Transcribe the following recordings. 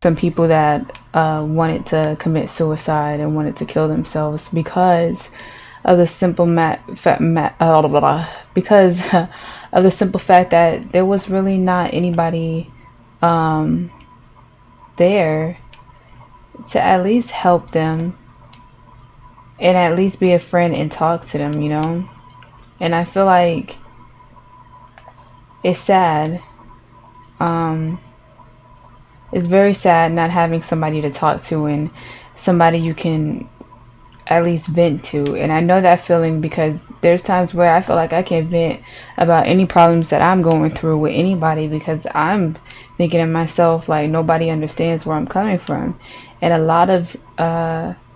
some people that wanted to commit suicide and wanted to kill themselves because of the simple because of the simple fact that there was really not anybody um, there to at least help them and at least be a friend and talk to them, you know? And I feel like it's sad. Um, it's very sad not having somebody to talk to and somebody you can at least vent to. And I know that feeling because there's times where I feel like I can't vent about any problems that I'm going through with anybody because I'm thinking to myself like nobody understands where I'm coming from. And a lot of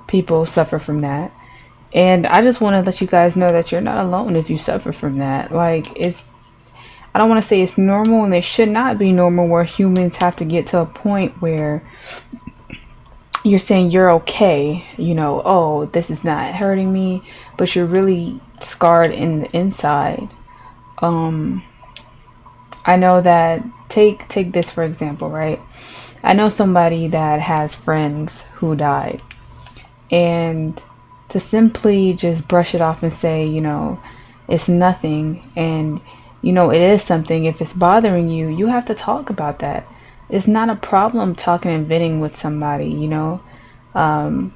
people suffer from that. And I just want to let you guys know that you're not alone if you suffer from that. Like, I don't want to say it's normal, and it should not be normal where humans have to get to a point where you're saying you're okay, you know, oh, this is not hurting me, but you're really scarred in the inside. Um, I know that take this for example, right? I know somebody that has friends who died, and to simply just brush it off and say, you know, it's nothing, and you know, it is something. If it's bothering you, you have to talk about that. It's not a problem talking and venting with somebody, you know. Um,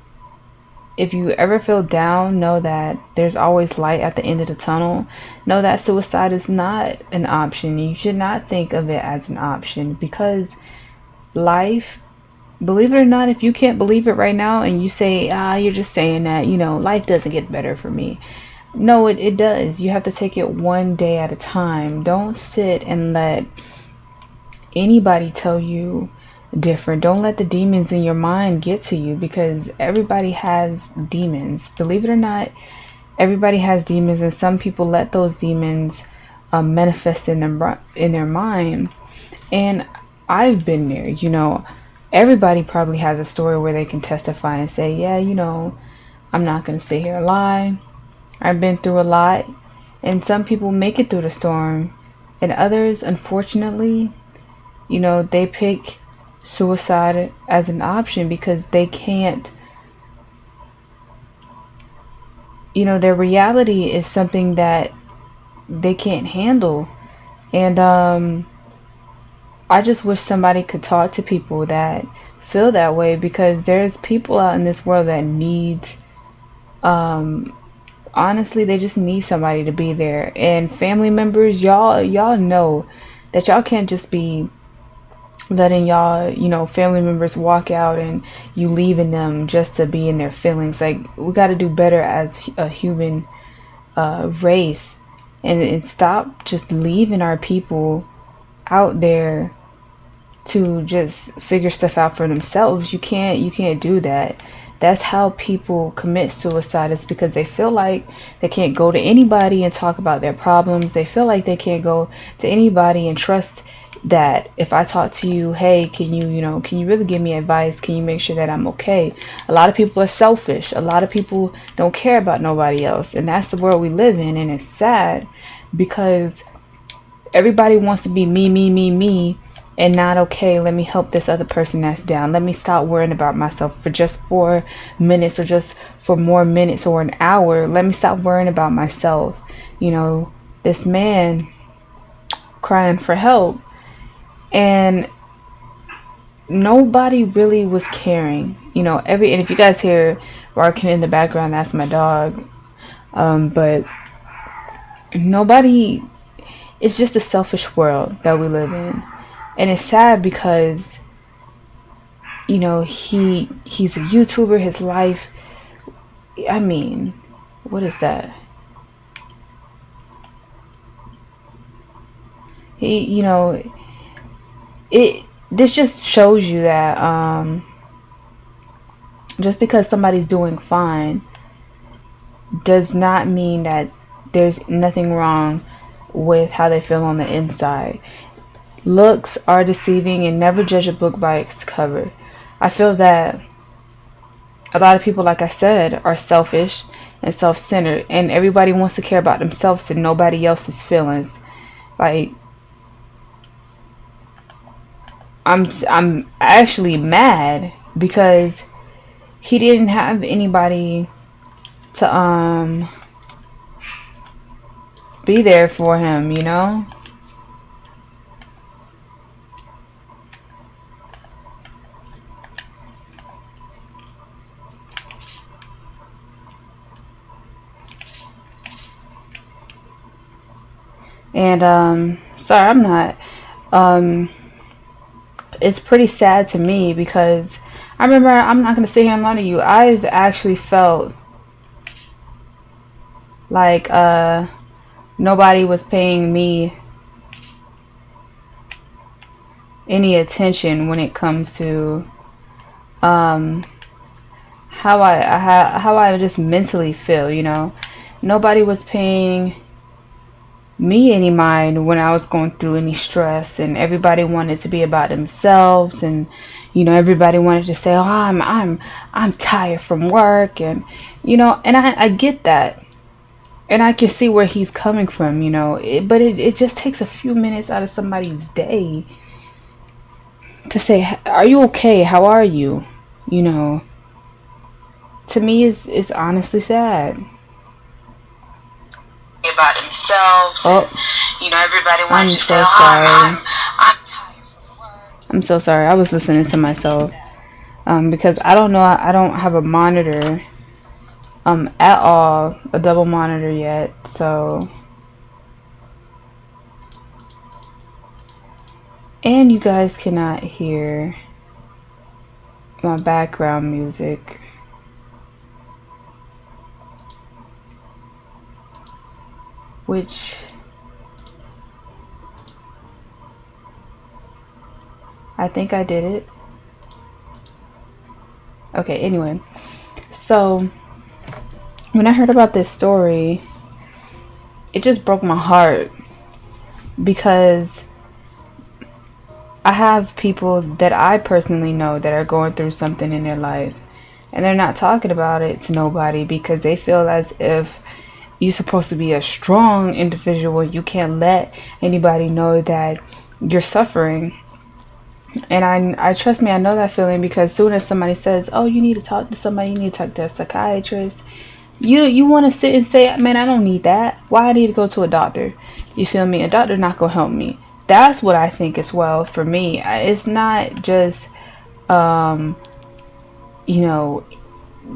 if you ever feel down, know that there's always light at the end of the tunnel. Know that suicide is not an option. You should not think of it as an option because life, believe it or not, if you can't believe it right now and you say, you're just saying that, you know, life doesn't get better for me. No, it does. You have to take it one day at a time. Don't sit and let anybody tell you different. Don't let the demons in your mind get to you because everybody has demons. Believe it or not, everybody has demons, and some people let those demons manifest in their mind. And I've been there, you know. Everybody probably has a story where they can testify and say, yeah, you know, I'm not going to sit here and lie. I've been through a lot. And some people make it through the storm. And others, unfortunately, you know, they pick suicide as an option because they can't, you know, their reality is something that they can't handle. And I just wish somebody could talk to people that feel that way because there's people out in this world that need, honestly, they just need somebody to be there. And family members, y'all know that y'all can't just be letting y'all, you know, family members walk out and you leaving them just to be in their feelings. Like, we got to do better as a human race and stop just leaving our people out there to just figure stuff out for themselves. You can't do that. That's how people commit suicide, is because they feel like they can't go to anybody and talk about their problems. They feel like they can't go to anybody and trust that if I talk to you, hey, can you really give me advice? Can you make sure that I'm okay? A lot of people are selfish. A lot of people don't care about nobody else. And that's the world we live in. And it's sad because everybody wants to be me, me, me, me, and not, okay, let me help this other person that's down. Let me stop worrying about myself for just 4 minutes or just for more minutes or an hour. Let me stop worrying about myself. You know, this man crying for help, and nobody really was caring. You know, and if you guys hear barking in the background, that's my dog. But nobody, it's just a selfish world that we live in. And it's sad because, you know, he's a YouTuber. His life, I mean, what is that? You know, this just shows you that just because somebody's doing fine does not mean that there's nothing wrong with how they feel on the inside. Looks are deceiving, and never judge a book by its cover. I feel that a lot of people, like I said, are selfish and self-centered, and everybody wants to care about themselves and nobody else's feelings. Like, I'm actually mad because he didn't have anybody to be there for him, you know? And sorry, I'm not. It's pretty sad to me because I remember, I'm not gonna sit here and lie to you, I've actually felt like nobody was paying me any attention when it comes to um how I just mentally feel, you know. Nobody was paying me any mind when I was going through any stress, and everybody wanted to be about themselves, and you know, everybody wanted to say, "Oh, I'm tired from work," and you know, and I get that, and I can see where he's coming from, you know. But it just takes a few minutes out of somebody's day to say, "Are you okay? How are you?" You know, to me, it's honestly sad. About themselves. Oh, you know, everybody I'm wants to say, so "Oh, sorry. I'm tired from work." I'm so sorry. I was listening to myself because I don't know. I don't have a monitor at all, a double monitor yet. So, and you guys cannot hear my background music, which I think I did it. Okay, anyway. So, when I heard about this story, it just broke my heart because I have people that I personally know that are going through something in their life, and they're not talking about it to nobody because they feel as if you're supposed to be a strong individual. You can't let anybody know that you're suffering. And I trust me, I know that feeling because as soon as somebody says, "Oh, you need to talk to somebody, you need to talk to a psychiatrist," you want to sit and say, "Man, I don't need that. Why I need to go to a doctor?" You feel me? A doctor not gonna help me. That's what I think as well. For me, it's not just you know,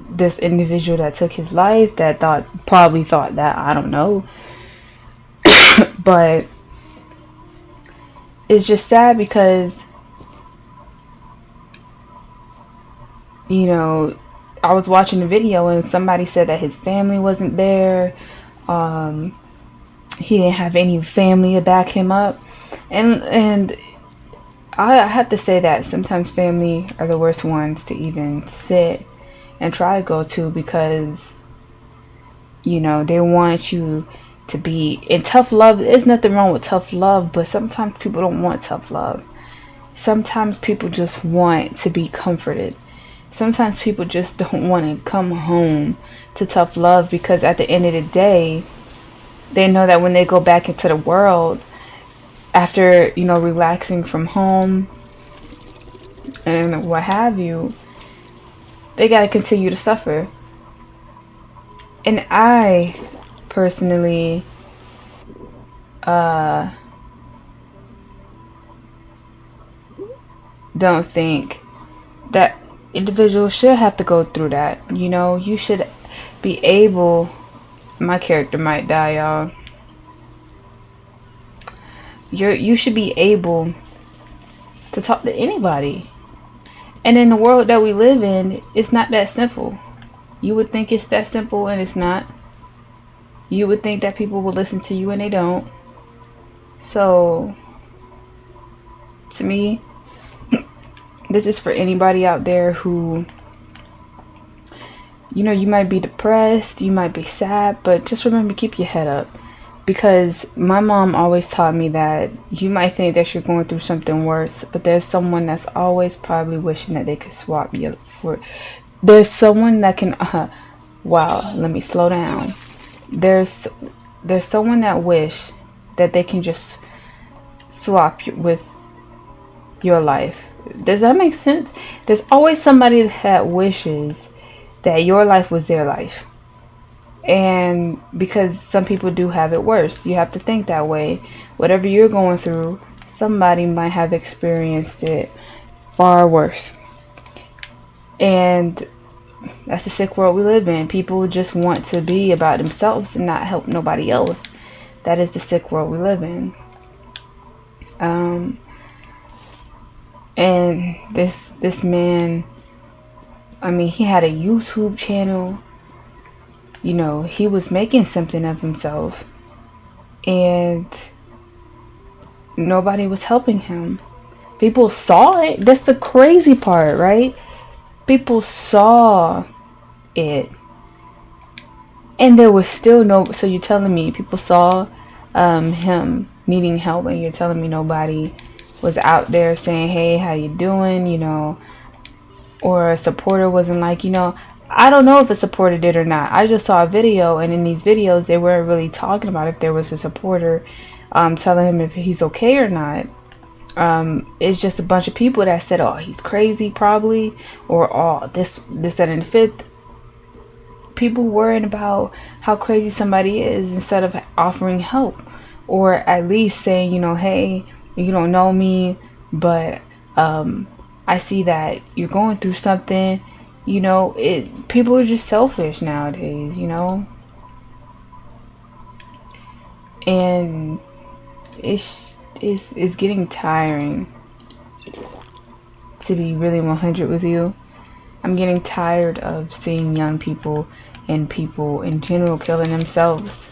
this individual that took his life that probably thought that, I don't know, but it's just sad because, you know, I was watching a video and somebody said that his family wasn't there. He didn't have any family to back him up, and I have to say that sometimes family are the worst ones to even sit and try to go to because, you know, they want you to be in tough love. There's nothing wrong with tough love, but sometimes people don't want tough love. Sometimes people just want to be comforted. Sometimes people just don't want to come home to tough love because at the end of the day, they know that when they go back into the world after, you know, relaxing from home and what have you, they got to continue to suffer. And I personally don't think that individuals should have to go through that. You know, you should be able, my character might die, y'all. You should be able to talk to anybody. And in the world that we live in, it's not that simple. You would think it's that simple, and it's not. You would think that people will listen to you, and they don't. So, to me, this is for anybody out there who, you know, you might be depressed, you might be sad, but just remember, keep your head up. Because my mom always taught me that you might think that you're going through something worse, but there's someone that's always probably wishing that they could swap you for. There's someone that can. Wow, let me slow down. There's someone that wish that they can just swap you with your life. Does that make sense? There's always somebody that wishes that your life was their life. And because some people do have it worse, you have to think that way. Whatever you're going through, somebody might have experienced it far worse. And that's the sick world we live in. People just want to be about themselves and not help nobody else. That is the sick world we live in. And this man, I mean, he had a YouTube channel. You know, he was making something of himself, and nobody was helping him. People saw it. That's the crazy part, right? People saw it, and there was still no. So you're telling me people saw him needing help, and you're telling me nobody was out there saying, "Hey, how you doing?" You know, or a supporter wasn't like, you know. I don't know if a supporter did or not. I just saw a video, and in these videos, they weren't really talking about if there was a supporter telling him if he's okay or not. It's just a bunch of people that said, "Oh, he's crazy, probably," or "Oh, this, that, and the fifth." People worrying about how crazy somebody is instead of offering help, or at least saying, you know, "Hey, you don't know me, but I see that you're going through something." You know, people are just selfish nowadays, you know? And it's getting tiring, to be really 100 with you. I'm getting tired of seeing young people and people in general killing themselves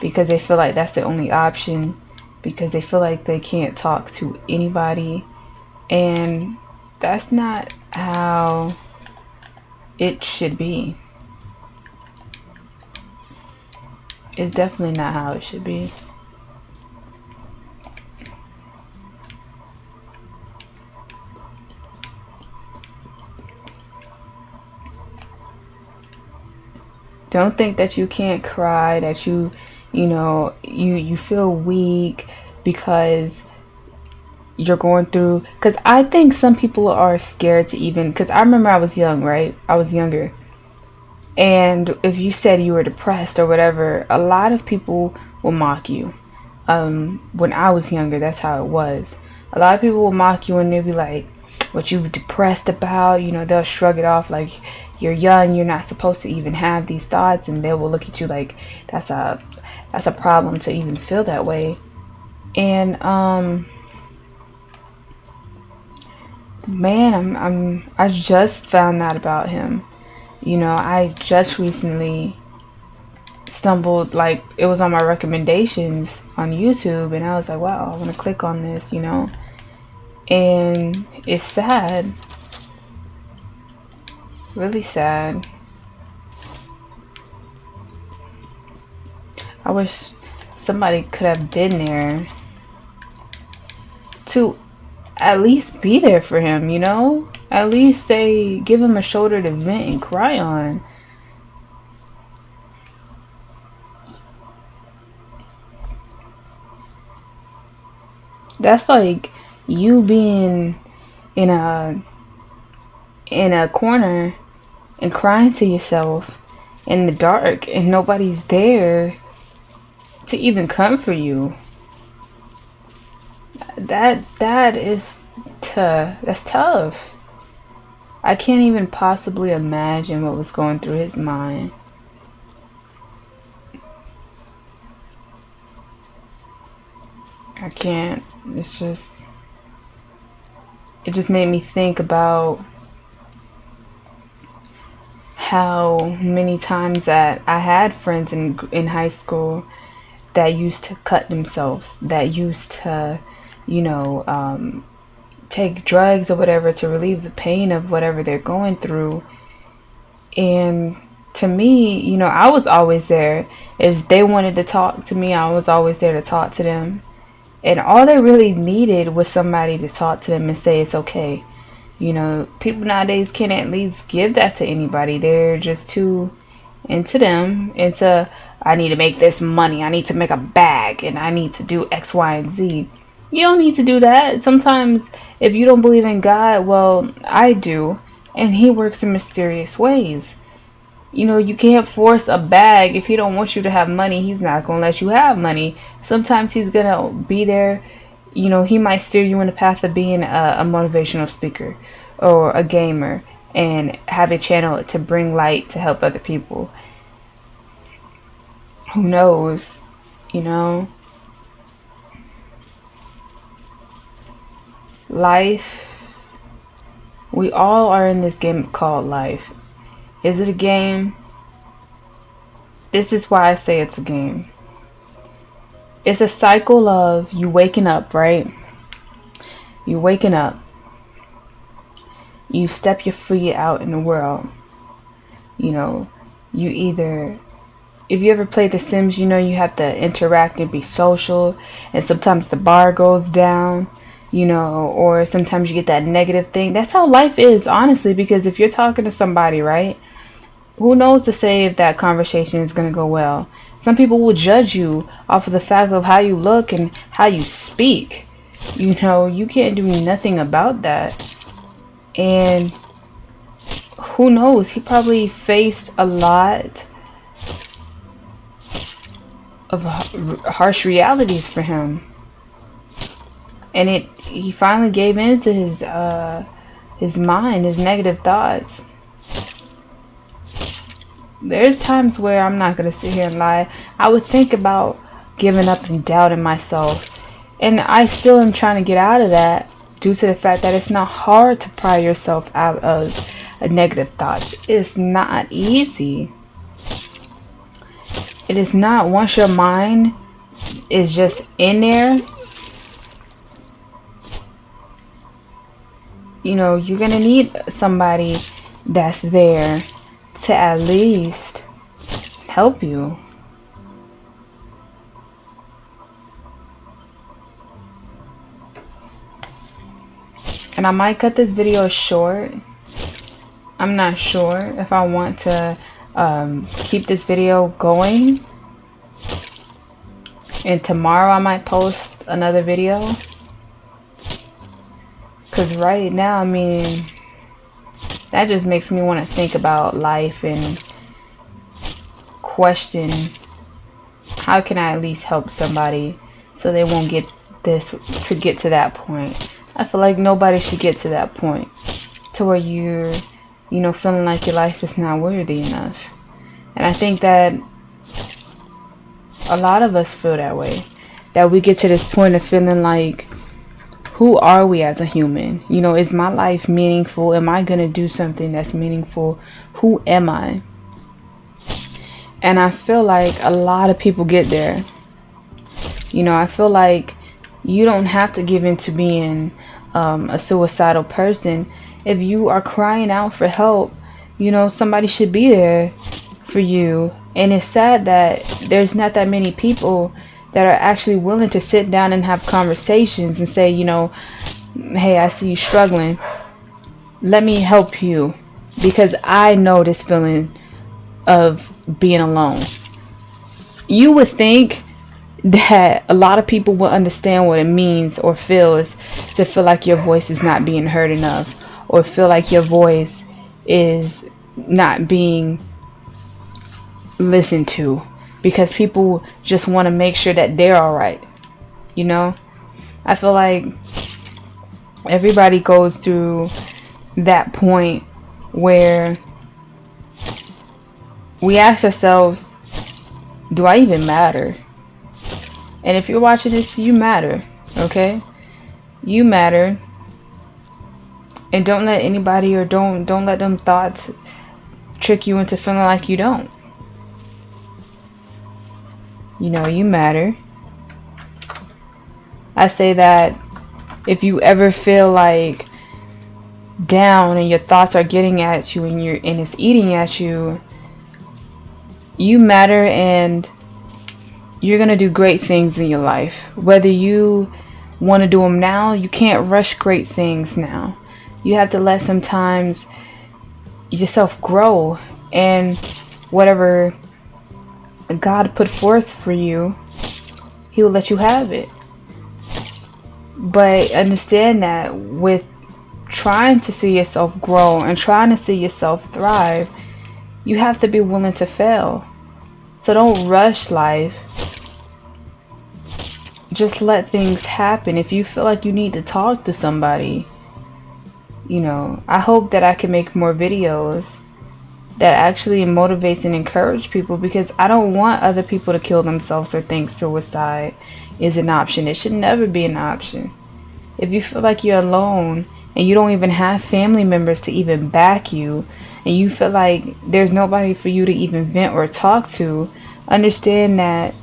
because they feel like that's the only option, because they feel like they can't talk to anybody. And that's not how it should be. It's definitely not how it should be. Don't think that you can't cry, that you know, you feel weak because you're going through, because I think some people are scared to even, because I remember I was young, right? I was younger. And if you said you were depressed or whatever, a lot of people will mock you. When I was younger, that's how it was. A lot of people will mock you and they'll be like, "What you depressed about?" You know, they'll shrug it off like, "You're young, you're not supposed to even have these thoughts," and they will look at you like that's a problem to even feel that way. And man, I just found out about him. You know, I just recently stumbled, like, it was on my recommendations on YouTube, and I was like, wow, I want to click on this, you know. And it's sad. Really sad. I wish somebody could have been there to at least be there for him, you know? At least say, give him a shoulder to vent and cry on. That's like you being in a corner and crying to yourself in the dark and nobody's there to even comfort you. That's tough. I can't even possibly imagine what was going through his mind. I can't. It just made me think about how many times that I had friends in high school that used to cut themselves, that used to, you know, take drugs or whatever to relieve the pain of whatever they're going through. And to me, you know, I was always there. If they wanted to talk to me, I was always there to talk to them. And all they really needed was somebody to talk to them and say it's okay. You know, people nowadays can't at least give that to anybody. They're just too into them, into, I need to make this money, I need to make a bag, and I need to do X, Y, and Z. You don't need to do that. Sometimes, if you don't believe in God, well, I do, and He works in mysterious ways. You know, you can't force a bag. If He don't want you to have money, He's not gonna let you have money. Sometimes He's gonna be there. You know, He might steer you in the path of being a motivational speaker or a gamer and have a channel to bring light to help other people. Who knows? You know, life. We all are in this game called life. Is it a game? This is why I say it's a game. It's a cycle of you waking up, right? You waking up. You step your feet out in the world. You know, you either, if you ever played The Sims, you know you have to interact and be social, and sometimes the bar goes down, you know, or sometimes you get that negative thing. That's how life is, honestly, because if you're talking to somebody, right, who knows to say if that conversation is going to go well. Some people will judge you off of the fact of how you look and how you speak. You know, you can't do nothing about that. And who knows, he probably faced a lot of harsh realities for him. And he finally gave in to his mind, his negative thoughts. There's times where I'm not going to sit here and lie. I would think about giving up and doubting myself. And I still am trying to get out of that due to the fact that it's not hard to pry yourself out of negative thoughts. It's not easy. It is not. Once your mind is just in there, you know, you're going to need somebody that's there to at least help you. And I might cut this video short. I'm not sure if I want to keep this video going. And tomorrow I might post another video. Because right now, I mean, that just makes me want to think about life and question, how can I at least help somebody so they won't get to that point. I feel like nobody should get to that point to where you're, you know, feeling like your life is not worthy enough. And I think that a lot of us feel that way, that we get to this point of feeling like, who are we as a human? You know, is my life meaningful? Am I going to do something that's meaningful? Who am I? And I feel like a lot of people get there. You know, I feel like you don't have to give in to being a suicidal person. If you are crying out for help, you know, somebody should be there for you. And it's sad that there's not that many people that are actually willing to sit down and have conversations and say, you know, hey, I see you struggling. Let me help you, because I know this feeling of being alone. You would think that a lot of people will understand what it means or feels to feel like your voice is not being heard enough, or feel like your voice is not being listened to, because people just want to make sure that they're all right. You know, I feel like everybody goes through that point where we ask ourselves, do I even matter? And if you're watching this, you matter, okay? You matter. And don't let anybody, or don't let them thoughts trick you into feeling like you don't. You know, you matter. I say that if you ever feel like down and your thoughts are getting at you and it's eating at you, you matter, and you're going to do great things in your life. Whether you want to do them now, you can't rush great things now. You have to let sometimes yourself grow, and whatever God put forth for you, He will let you have it. But understand that with trying to see yourself grow and trying to see yourself thrive, you have to be willing to fail. So don't rush life. Just let things happen. If you feel like you need to talk to somebody, I hope that I can make more videos that actually motivates and encourage people, because I don't want other people to kill themselves or think suicide is an option. It should never be an option. If you feel like you're alone and you don't even have family members to even back you, and you feel like there's nobody for you to even vent or talk to, understand that,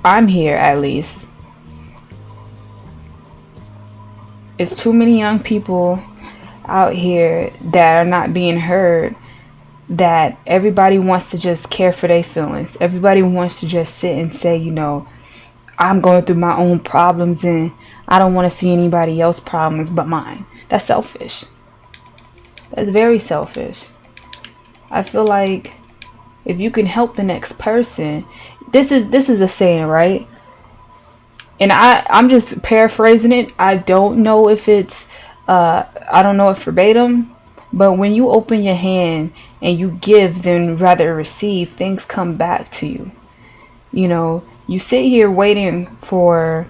I'm here at least. It's too many young people out here that are not being heard, that everybody wants to just care for their feelings. Everybody wants to just sit and say, I'm going through my own problems and I don't want to see anybody else's problems but mine. That's selfish. That's very selfish. I feel like if you can help the next person, this is a saying, right? And I'm just paraphrasing it. I don't know if it's I don't know if verbatim, but when you open your hand and you give, then rather receive, things come back to you. You sit here waiting for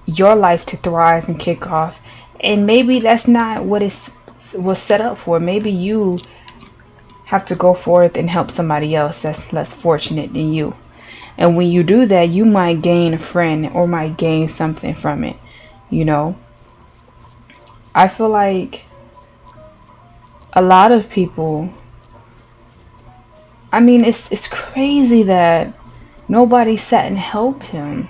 your life to thrive and kick off, and maybe that's not what it was set up for. Maybe you have to go forth and help somebody else that's less fortunate than you. And when you do that, you might gain a friend or might gain something from it. I feel like a lot of people, it's crazy that nobody sat and helped him,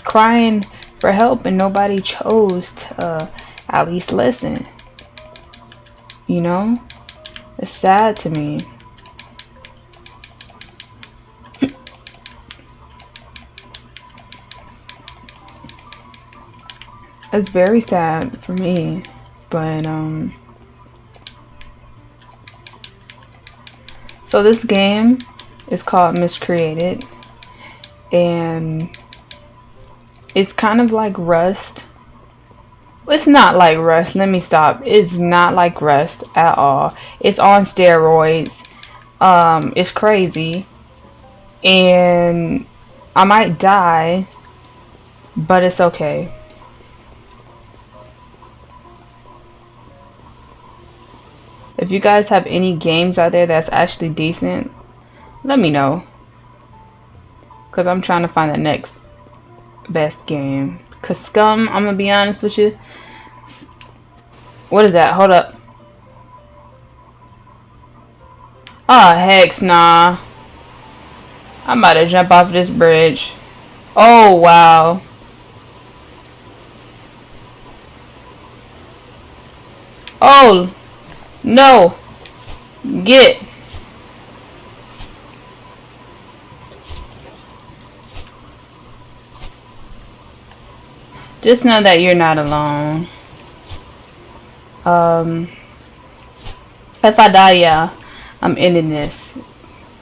crying for help, and nobody chose to at least listen. It's sad to me. It's very sad for me, but so this game is called Miscreated, and it's kind of like Rust. It's not like Rust. Let me stop. It's not like Rust at all. It's on steroids. It's crazy, and I might die, but it's okay. If you guys have any games out there that's actually decent, let me know. Because I'm trying to find the next best game. Because Scum, I'm going to be honest with you. What is that? Hold up. Oh, heck nah. I'm about to jump off this bridge. Oh, wow. Oh, no. Get. Just know that you're not alone. If I die, yeah, I'm ending this.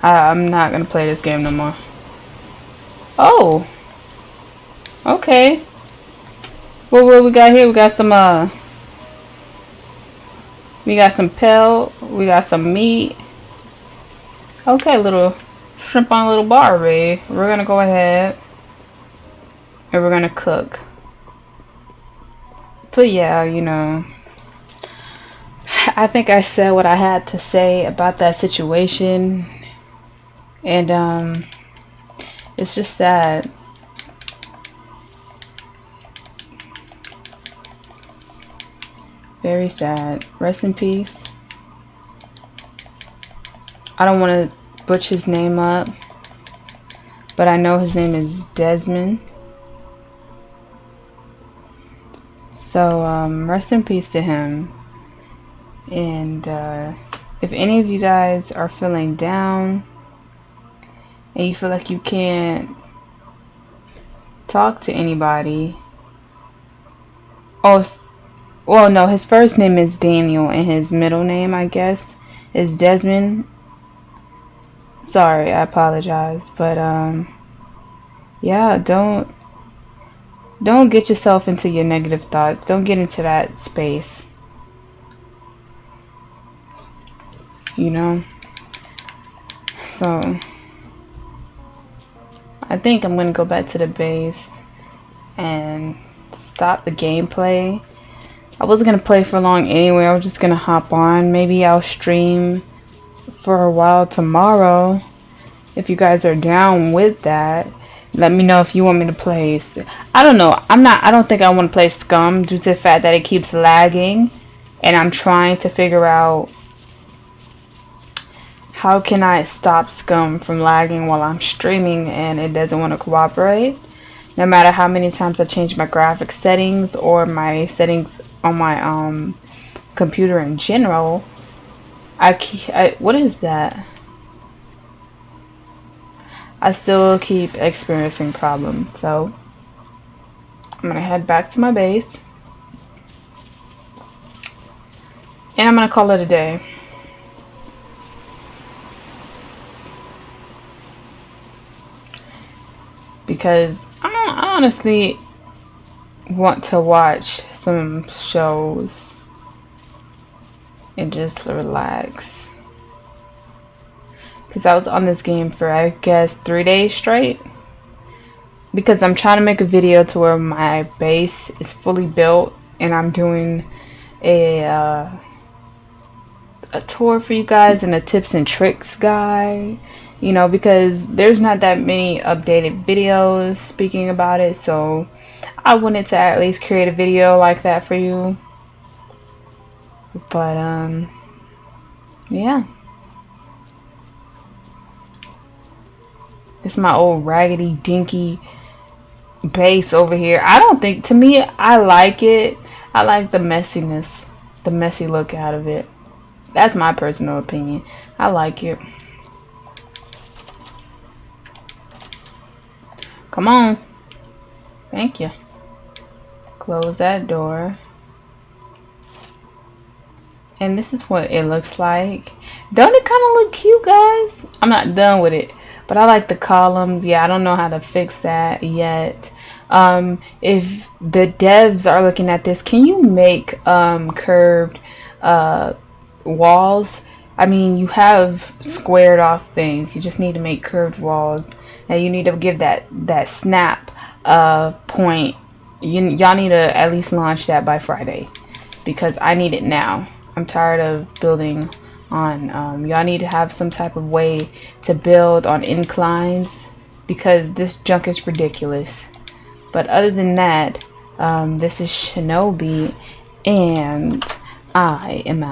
I'm not gonna play this game no more. Oh. Okay. What we got here? We got some we got some pelt. We got some meat. Okay, little shrimp on a little Barbie. We're gonna go ahead and we're gonna cook. But yeah, I think I said what I had to say about that situation, and it's just sad. Very sad. Rest in peace. I don't want to butcher his name up, but I know his name is Desmond. So rest in peace to him. And if any of you guys are feeling down and you feel like you can't talk to anybody, well, no, his first name is Daniel and his middle name, I guess, is Desmond. Sorry, I apologize, but yeah, don't get yourself into your negative thoughts. Don't get into that space. You know? So I think I'm gonna go back to the base and stop the gameplay. I wasn't gonna play for long anyway. I was just gonna hop on. Maybe I'll stream for a while tomorrow if you guys are down with that. Let me know if you want me to play. I don't know. I don't think I want to play Scum due to the fact that it keeps lagging, and I'm trying to figure out how can I stop Scum from lagging while I'm streaming and it doesn't want to cooperate. No matter how many times I change my graphics settings or my settings on my computer in general, what is that? I still keep experiencing problems. So I'm gonna head back to my base and I'm gonna call it a day. Because I honestly want to watch some shows and just relax. Because I was on this game for, I guess, 3 days straight. Because I'm trying to make a video to where my base is fully built and I'm doing a tour for you guys and a tips and tricks guide. You know, because there's not that many updated videos speaking about it, so I wanted to at least create a video like that for you. But yeah, this is my old raggedy dinky base over here. I don't think, to me, I like it. I like the messiness, the messy look out of it. That's my personal opinion. I like it. Come on. Thank you. Close that door. And this is what it looks like. Don't it kind of look cute, guys? I'm not done with it, but I like the columns. Yeah, I don't know how to fix that yet. If the devs are looking at this, can you make curved walls? I mean, you have squared off things. You just need to make curved walls. And you need to give that snap point. Y'all need to at least launch that by Friday, because I need it now. I'm tired of building on y'all need to have some type of way to build on inclines, because this junk is ridiculous. But other than that, this is CheyNobi and I am out.